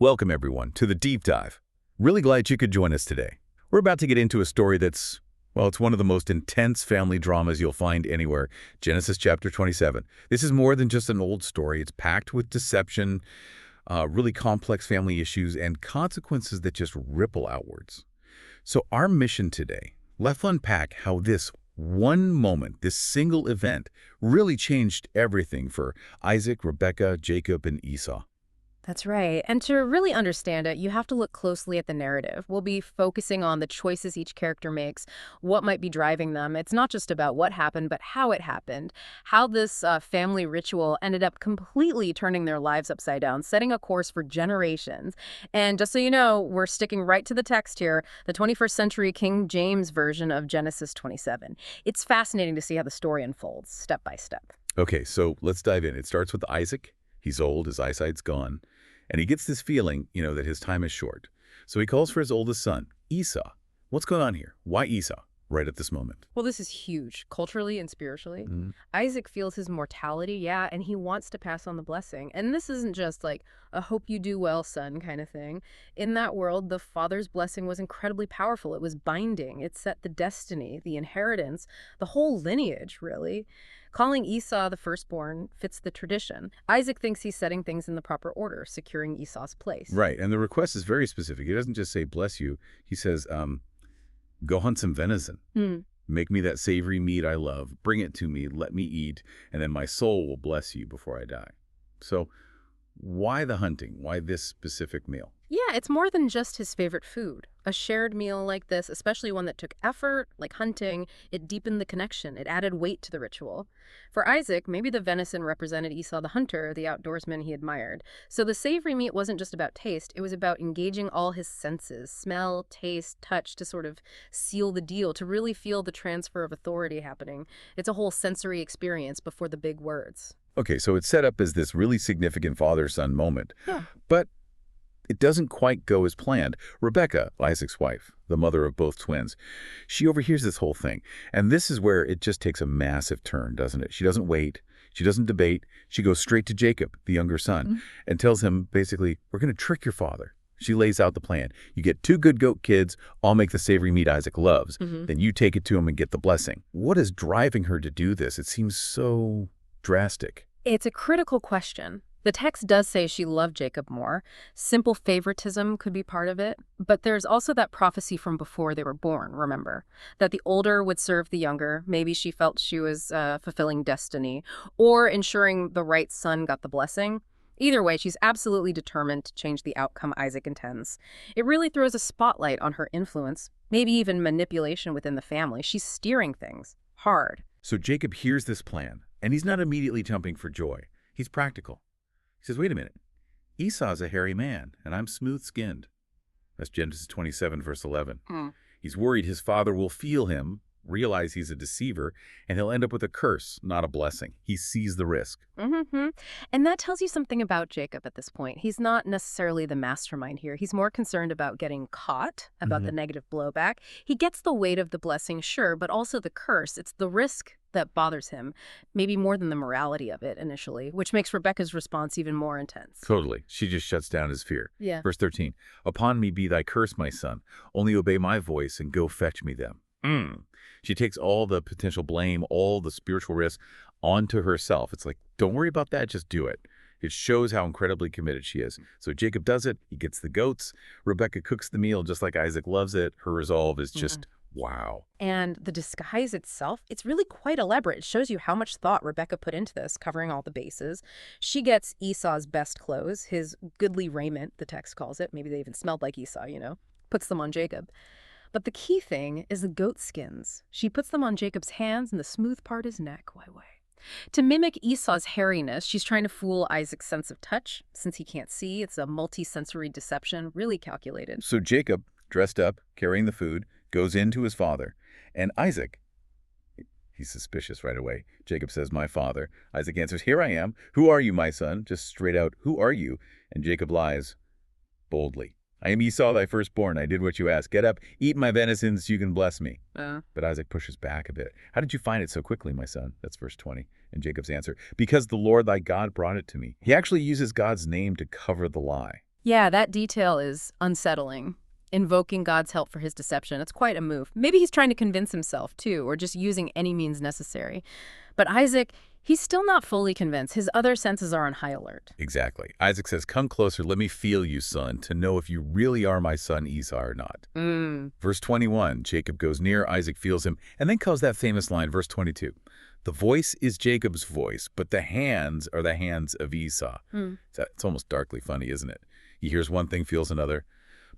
Welcome, everyone, to the Deep Dive. Really glad you could join us today. We're about to get into a story that's, well, it's one of the most intense family dramas you'll find anywhere, Genesis chapter 27. This is more than just an old story. It's packed with deception, really complex family issues, and consequences that just ripple outwards. So our mission today, let's unpack how this one moment, this single event, really changed everything for Isaac, Rebekah, Jacob, and Esau. That's right. And to really understand it, you have to look closely at the narrative. We'll be focusing on the choices each character makes, what might be driving them. It's not just about what happened, but how it happened, how this family ritual ended up completely turning their lives upside down, setting a course for generations. And just so you know, we're sticking right to the text here, the 21st century King James version of Genesis 27. It's fascinating to see how the story unfolds, step by step. Okay, so let's dive in. It starts with Isaac. He's old, his eyesight's gone. And he gets this feeling, that his time is short. So he calls for his oldest son, Esau. What's going on here? Why Esau right at this moment? Well, this is huge, culturally and spiritually. Mm-hmm. Isaac feels his mortality, yeah, and he wants to pass on the blessing. And this isn't just like a hope you do well, son kind of thing. In that world, the father's blessing was incredibly powerful. It was binding. It set the destiny, the inheritance, the whole lineage, really. Calling Esau the firstborn fits the tradition. Isaac thinks he's setting things in the proper order, securing Esau's place. Right, and the request is very specific. He doesn't just say, bless you. He says, go hunt some venison. Make me that savory meat I love. Bring it to me. Let me eat. And then my soul will bless you before I die. So why the hunting? Why this specific meal? Yeah, it's more than just his favorite food. A shared meal like this, especially one that took effort, like hunting, it deepened the connection. It added weight to the ritual. For Isaac, maybe the venison represented Esau the hunter, the outdoorsman he admired. So the savory meat wasn't just about taste. It was about engaging all his senses, smell, taste, touch, to sort of seal the deal, to really feel the transfer of authority happening. It's a whole sensory experience before the big words. Okay, so it's set up as this really significant father-son moment. Yeah. But it doesn't quite go as planned. Rebekah, Isaac's wife, the mother of both twins, she overhears this whole thing. And this is where it just takes a massive turn, doesn't it? She doesn't wait. She doesn't debate. She goes straight to Jacob, the younger son, and tells him, basically, we're going to trick your father. She lays out the plan. You get 2 good goat kids, I'll make the savory meat Isaac loves. Then you take it to him and get the blessing. What is driving her to do this? It seems so drastic. It's a critical question. The text does say she loved Jacob more. Simple favoritism could be part of it. But there's also that prophecy from before they were born, remember? That the older would serve the younger. Maybe she felt she was fulfilling destiny or ensuring the right son got the blessing. Either way, she's absolutely determined to change the outcome Isaac intends. It really throws a spotlight on her influence, maybe even manipulation within the family. She's steering things hard. So Jacob hears this plan, and he's not immediately jumping for joy. He's practical. He says, wait a minute, Esau's a hairy man, and I'm smooth-skinned. That's Genesis 27, verse 11. He's worried his father will feel him, realize he's a deceiver, and he'll end up with a curse, not a blessing. He sees the risk. And that tells you something about Jacob at this point. He's not necessarily the mastermind here. He's more concerned about getting caught, about the negative blowback. He gets the weight of the blessing, sure, but also the curse. It's the risk that bothers him, maybe more than the morality of it initially, which makes Rebekah's response even more intense. Totally. She just shuts down his fear. Yeah. Verse 13, upon me be thy curse, my son. Only obey my voice and go fetch me them. She takes all the potential blame, all the spiritual risk onto herself. It's like, don't worry about that, just do it. It shows how incredibly committed she is. So Jacob does it. He gets the goats. Rebekah cooks the meal just like Isaac loves it. Her resolve is just wow. And the disguise itself, it's really quite elaborate. It shows you how much thought Rebekah put into this, covering all the bases. She gets Esau's best clothes, his goodly raiment, the text calls it. Maybe they even smelled like Esau, puts them on Jacob. But the key thing is the goat skins. She puts them on Jacob's hands and the smooth part his neck. Why? To mimic Esau's hairiness, she's trying to fool Isaac's sense of touch. Since he can't see, it's a multi-sensory deception, really calculated. So Jacob, dressed up, carrying the food, goes in to his father. And Isaac, he's suspicious right away. Jacob says, my father. Isaac answers, here I am. Who are you, my son? Just straight out, who are you? And Jacob lies boldly. I am Esau, thy firstborn. I did what you asked. Get up, eat my venison so you can bless me. But Isaac pushes back a bit. How did you find it so quickly, my son? That's verse 20. And Jacob's answer, because the Lord thy God brought it to me. He actually uses God's name to cover the lie. Yeah, that detail is unsettling. Invoking God's help for his deception. It's quite a move. Maybe he's trying to convince himself, too, or just using any means necessary. But Isaac, he's still not fully convinced. His other senses are on high alert. Exactly. Isaac says, "Come closer, let me feel you, son, to know if you really are my son Esau or not." Verse 21, Jacob goes near, Isaac feels him, and then calls that famous line, verse 22. The voice is Jacob's voice, but the hands are the hands of Esau. It's almost darkly funny, isn't it? He hears one thing, feels another.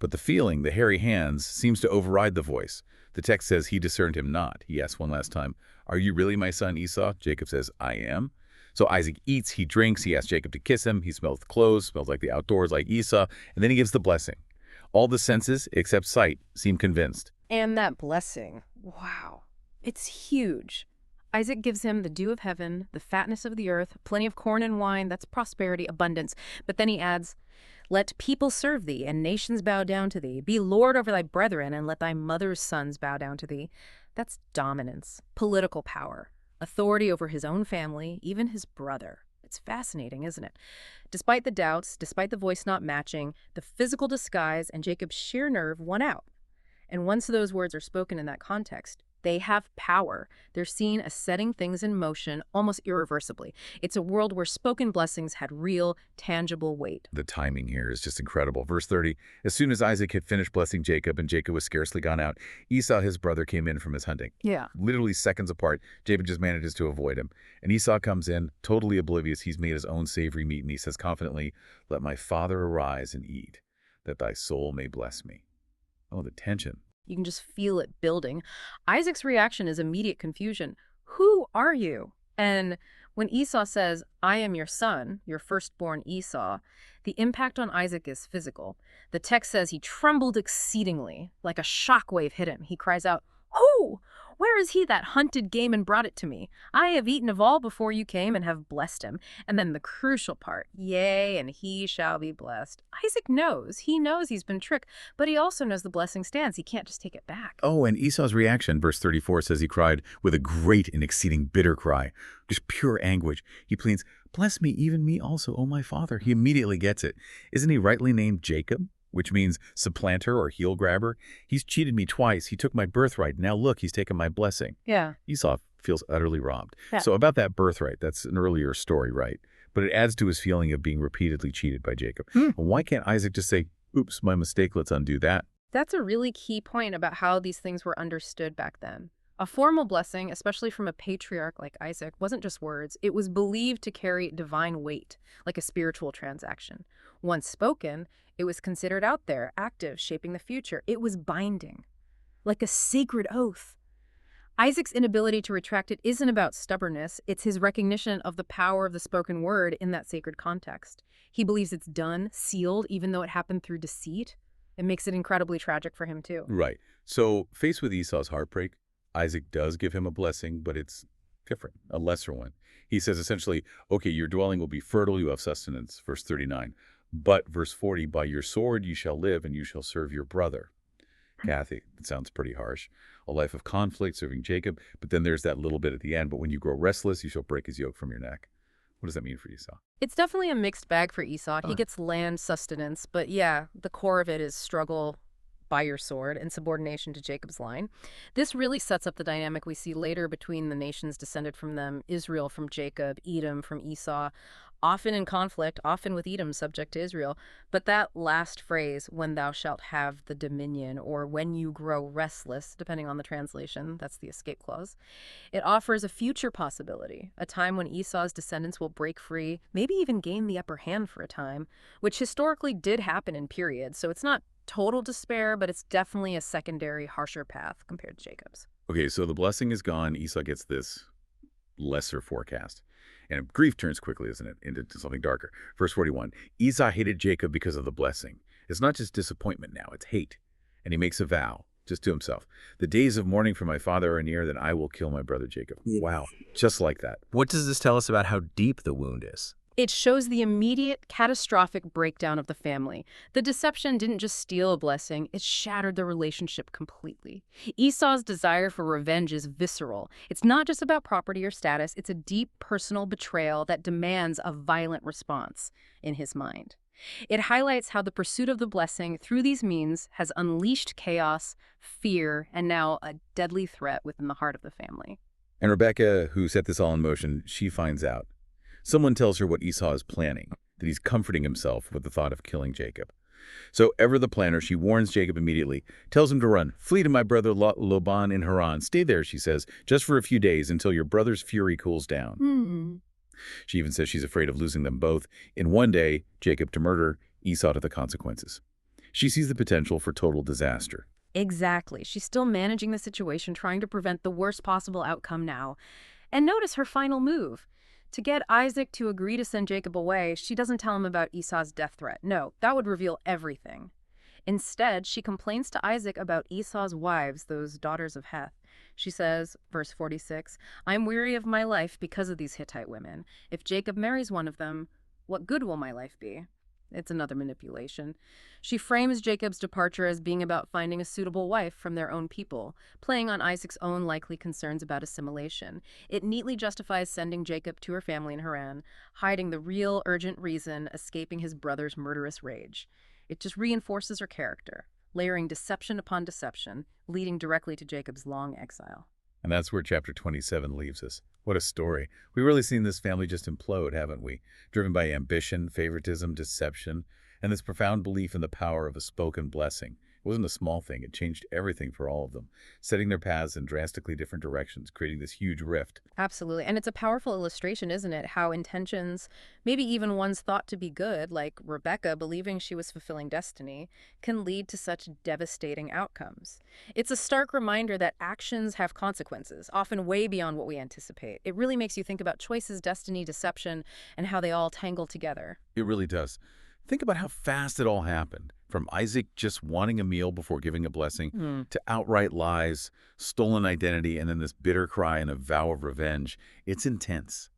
But the feeling, the hairy hands, seems to override the voice. The text says he discerned him not. He asks one last time, "Are you really my son Esau?" Jacob says, "I am." So Isaac eats, he drinks, he asks Jacob to kiss him, he smells the clothes, smells like the outdoors like Esau, and then he gives the blessing. All the senses, except sight, seem convinced. And that blessing, wow, it's huge. Isaac gives him the dew of heaven, the fatness of the earth, plenty of corn and wine, that's prosperity, abundance. But then he adds, let people serve thee, and nations bow down to thee. Be lord over thy brethren, and let thy mother's sons bow down to thee. That's dominance, political power, authority over his own family, even his brother. It's fascinating, isn't it? Despite the doubts, despite the voice not matching, the physical disguise and Jacob's sheer nerve won out. And once those words are spoken in that context, they have power. They're seen as setting things in motion almost irreversibly. It's a world where spoken blessings had real, tangible weight. The timing here is just incredible. Verse 30, as soon as Isaac had finished blessing Jacob and Jacob was scarcely gone out, Esau, his brother, came in from his hunting. Yeah. Literally seconds apart, Jacob just manages to avoid him. And Esau comes in, totally oblivious. He's made his own savory meat, and he says confidently, let my father arise and eat, that thy soul may bless me. Oh, the tension. You can just feel it building. Isaac's reaction is immediate confusion. Who are you? And when Esau says, I am your son, your firstborn Esau, the impact on Isaac is physical. The text says he trembled exceedingly, like a shockwave hit him. He cries out, Who? Where is he that hunted game and brought it to me? I have eaten of all before you came and have blessed him. And then the crucial part, yea, and he shall be blessed. Isaac knows. He knows he's been tricked, but he also knows the blessing stands. He can't just take it back. Oh, and Esau's reaction, verse 34 says he cried with a great and exceeding bitter cry, just pure anguish. He pleads, bless me, even me also, O my father. He immediately gets it. Isn't he rightly named Jacob? Which means supplanter or heel grabber. He's cheated me twice. He took my birthright. Now look, he's taken my blessing. Yeah. Esau feels utterly robbed. Yeah. So about that birthright, that's an earlier story, right? But it adds to his feeling of being repeatedly cheated by Jacob. Why can't Isaac just say, oops, my mistake, let's undo that? That's a really key point about how these things were understood back then. A formal blessing, especially from a patriarch like Isaac, wasn't just words. It was believed to carry divine weight, like a spiritual transaction. Once spoken, it was considered out there, active, shaping the future. It was binding, like a sacred oath. Isaac's inability to retract it isn't about stubbornness. It's his recognition of the power of the spoken word in that sacred context. He believes it's done, sealed, even though it happened through deceit. It makes it incredibly tragic for him, too. Right. So faced with Esau's heartbreak, Isaac does give him a blessing, but it's different, a lesser one. He says essentially, okay, your dwelling will be fertile, you have sustenance, verse 39. But, verse 40, by your sword you shall live and you shall serve your brother. Kathy, it sounds pretty harsh. A life of conflict, serving Jacob, but then there's that little bit at the end, but when you grow restless, you shall break his yoke from your neck. What does that mean for Esau? It's definitely a mixed bag for Esau. He gets land sustenance, but yeah, the core of it is struggle by your sword and subordination to Jacob's line. This really sets up the dynamic we see later between the nations descended from them, Israel from Jacob, Edom from Esau, often in conflict, often with Edom subject to Israel. But that last phrase, when thou shalt have the dominion, or when you grow restless, depending on the translation, that's the escape clause, it offers a future possibility, a time when Esau's descendants will break free, maybe even gain the upper hand for a time, which historically did happen in periods, so it's not total despair, but it's definitely a secondary, harsher path compared to Jacob's. Okay, so the blessing is gone. Esau gets this lesser forecast. And grief turns quickly, isn't it, into something darker. Verse 41, Esau hated Jacob because of the blessing. It's not just disappointment now, it's hate. And he makes a vow, just to himself. The days of mourning for my father are near, then I will kill my brother Jacob. Wow, just like that. What does this tell us about how deep the wound is? It shows the immediate, catastrophic breakdown of the family. The deception didn't just steal a blessing, it shattered the relationship completely. Esau's desire for revenge is visceral. It's not just about property or status, it's a deep personal betrayal that demands a violent response in his mind. It highlights how the pursuit of the blessing through these means has unleashed chaos, fear, and now a deadly threat within the heart of the family. And Rebekah, who set this all in motion, she finds out. Someone tells her what Esau is planning, that he's comforting himself with the thought of killing Jacob. So ever the planner, she warns Jacob immediately, tells him to run. Flee to my brother Laban in Haran. Stay there, she says, just for a few days until your brother's fury cools down. She even says she's afraid of losing them both. In one day, Jacob to murder, Esau to the consequences. She sees the potential for total disaster. Exactly. She's still managing the situation, trying to prevent the worst possible outcome now. And notice her final move. To get Isaac to agree to send Jacob away, she doesn't tell him about Esau's death threat. No, that would reveal everything. Instead, she complains to Isaac about Esau's wives, those daughters of Heth. She says, verse 46, "I'm weary of my life because of these Hittite women. If Jacob marries one of them, what good will my life be?" It's another manipulation. She frames Jacob's departure as being about finding a suitable wife from their own people, playing on Isaac's own likely concerns about assimilation. It neatly justifies sending Jacob to her family in Haran, hiding the real urgent reason escaping his brother's murderous rage. It just reinforces her character, layering deception upon deception, leading directly to Jacob's long exile. And that's where chapter 27 leaves us. What a story. We've really seen this family just implode, haven't we? Driven by ambition, favoritism, deception, and this profound belief in the power of a spoken blessing. It wasn't a small thing. It changed everything for all of them, setting their paths in drastically different directions, creating this huge rift. Absolutely. And it's a powerful illustration, isn't it? How intentions, maybe even ones thought to be good, like Rebekah believing she was fulfilling destiny, can lead to such devastating outcomes. It's a stark reminder that actions have consequences, often way beyond what we anticipate. It really makes you think about choices, destiny, deception, and how they all tangle together. It really does. Think about how fast it all happened. From Isaac just wanting a meal before giving a blessing, to outright lies, stolen identity, and then this bitter cry and a vow of revenge. It's intense.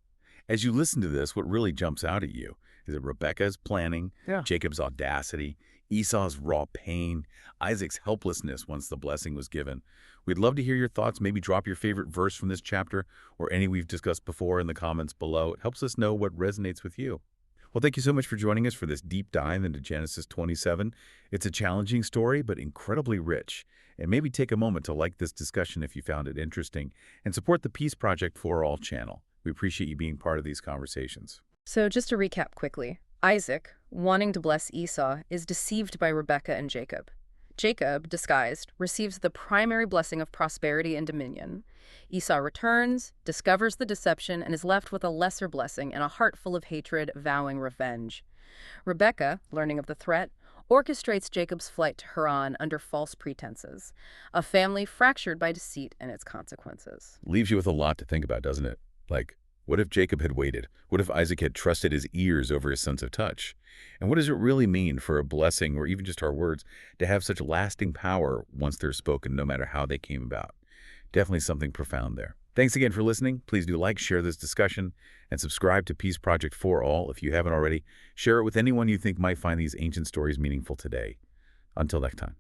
As you listen to this, what really jumps out at you is that Rebekah's planning, Jacob's audacity, Esau's raw pain, Isaac's helplessness once the blessing was given. We'd love to hear your thoughts. Maybe drop your favorite verse from this chapter or any we've discussed before in the comments below. It helps us know what resonates with you. Well, thank you so much for joining us for this deep dive into Genesis 27. It's a challenging story, but incredibly rich. And maybe take a moment to like this discussion if you found it interesting, and support the Peace Project for All channel. We appreciate you being part of these conversations. So just to recap quickly, Isaac, wanting to bless Esau, is deceived by Rebekah and Jacob. Jacob, disguised, receives the primary blessing of prosperity and dominion. Esau returns, discovers the deception, and is left with a lesser blessing and a heart full of hatred, vowing revenge. Rebekah, learning of the threat, orchestrates Jacob's flight to Haran under false pretenses, a family fractured by deceit and its consequences. Leaves you with a lot to think about, doesn't it? Like, what if Jacob had waited? What if Isaac had trusted his ears over his sense of touch? And what does it really mean for a blessing, or even just our words, to have such lasting power once they're spoken, no matter how they came about? Definitely something profound there. Thanks again for listening. Please do like, share this discussion, and subscribe to Peace Project for All if you haven't already. Share it with anyone you think might find these ancient stories meaningful today. Until next time.